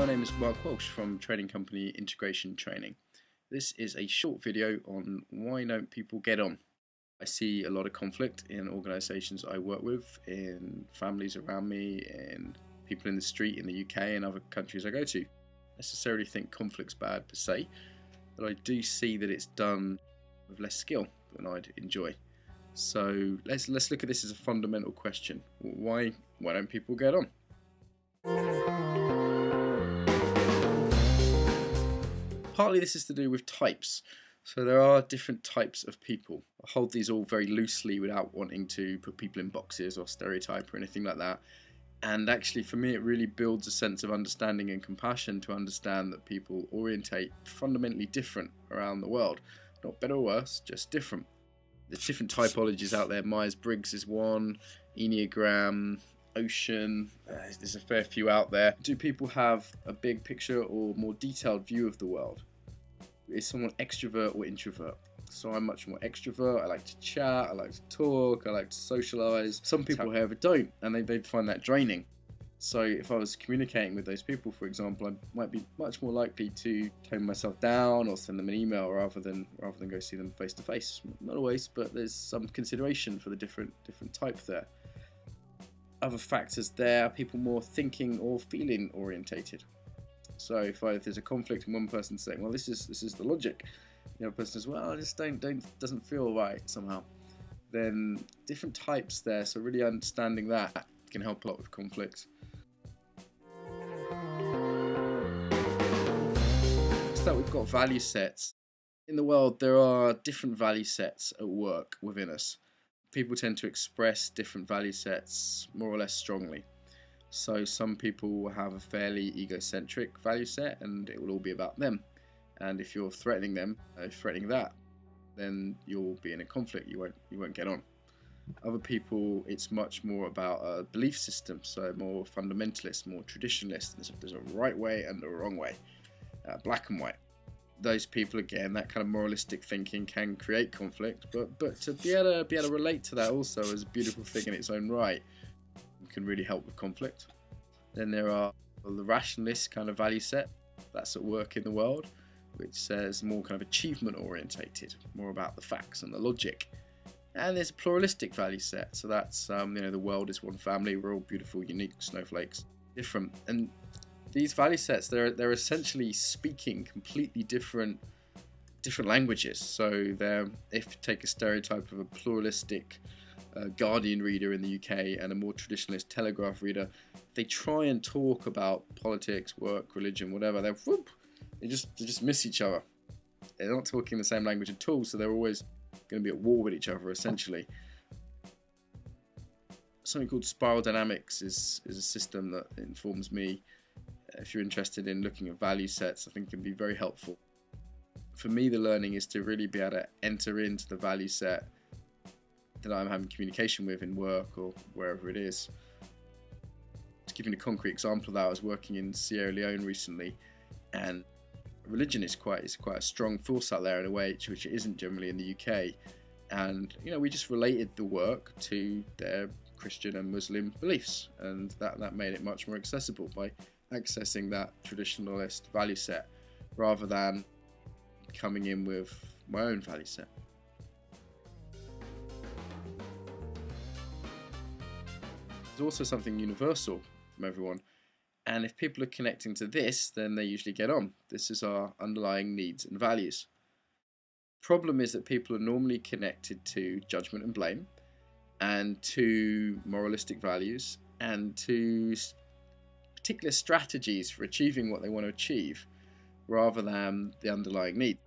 my name is Mark Walsh from trading company Integration Training. This is a short video on why don't people get on. I see a lot of conflict in organisations I work with, in families around me, in people in the street in the UK and other countries I go to. I don't necessarily think conflict's bad per se, but I do see that it's done with less skill than I'd enjoy. So let's look at this as a fundamental question. Why don't people get on? Partly this is to do with types. So there are different types of people. I hold these all very loosely without wanting to put people in boxes or stereotype or anything like that. And actually for me it really builds a sense of understanding and compassion to understand that people orientate fundamentally different around the world. Not better or worse, just different. There's different typologies out there. Myers Briggs is one, Enneagram, Ocean, there's a fair few out there. Do people have a big picture or more detailed view of the world? Is someone extrovert or introvert? So I'm much more extrovert. I like to chat, I like to talk, I like to socialise. Some people, however, don't, and they find that draining. So if I was communicating with those people, for example, I might be much more likely to tone myself down or send them an email rather than go see them face to face. Not always, but there's some consideration for the different type there. Other factors there, are people more thinking or feeling orientated? So if there's a conflict and one person's saying, well, this is the logic, the other person says, well, I just doesn't feel right somehow. Then different types there, so really understanding that can help a lot with conflict. Next up, we've got value sets. In the world, there are different value sets at work within us. People tend to express different value sets more or less strongly. So some people will have a fairly egocentric value set and it will all be about them. And if you're threatening them, threatening that, then you'll be in a conflict, you won't get on. Other people, it's much more about a belief system, so more fundamentalist, more traditionalist. There's a right way and a wrong way, black and white. Those people, again, that kind of moralistic thinking can create conflict, but to be able to relate to that also is a beautiful thing in its own right. It can really help with conflict. Then there are the rationalist kind of value set that's at work in the world, which says more kind of achievement orientated, more about the facts and the logic. And there's a pluralistic value set, so that's the world is one family, we're all beautiful, unique snowflakes, different. And these value sets, they're essentially speaking completely different languages. So if you take a stereotype of a pluralistic Guardian reader in the UK and a more traditionalist Telegraph reader, they try and talk about politics, work, religion, whatever. They just miss each other. They're not talking the same language at all, so they're always going to be at war with each other essentially. Something called spiral dynamics is a system that informs me. If you're interested in looking at value sets, I think it can be very helpful. For me, the learning is to really be able to enter into the value set that I'm having communication with in work or wherever it is. To give you a concrete example of that, I was working in Sierra Leone recently, and religion is quite a strong force out there in a way which it isn't generally in the UK. And we just related the work to their Christian and Muslim beliefs, and that made it much more accessible by accessing that traditionalist value set rather than coming in with my own value set. There's also something universal from everyone, and if people are connecting to this, then they usually get on. This is our underlying needs and values. Problem is that people are normally connected to judgment and blame, and to moralistic values, and to particular strategies for achieving what they want to achieve rather than the underlying need.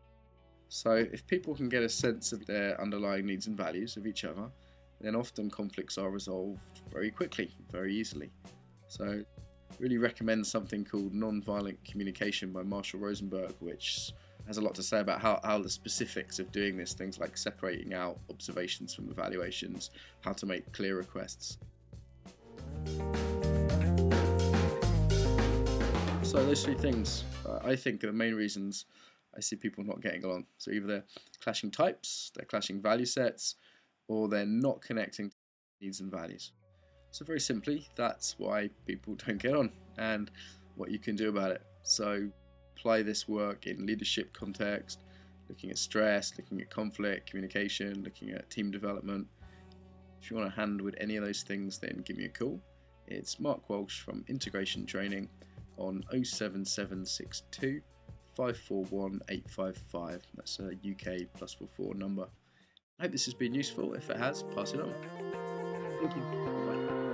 So if people can get a sense of their underlying needs and values of each other, then often conflicts are resolved very quickly, very easily. So really recommend something called NonViolent Communication by Marshall Rosenberg, which has a lot to say about how the specifics of doing this, things like separating out observations from evaluations, how to make clear requests. So those three things, I think, are the main reasons I see people not getting along. So either they're clashing types, they're clashing value sets, or they're not connecting to needs and values. So very simply, that's why people don't get on. And what you can do about it. So apply this work in leadership context, looking at stress, looking at conflict, communication, looking at team development. If you want a hand with any of those things, then give me a call. It's Mark Walsh from Integration Training on 07762 541 855. That's a UK +44 number. I hope this has been useful. If it has, pass it on. Thank you. Bye.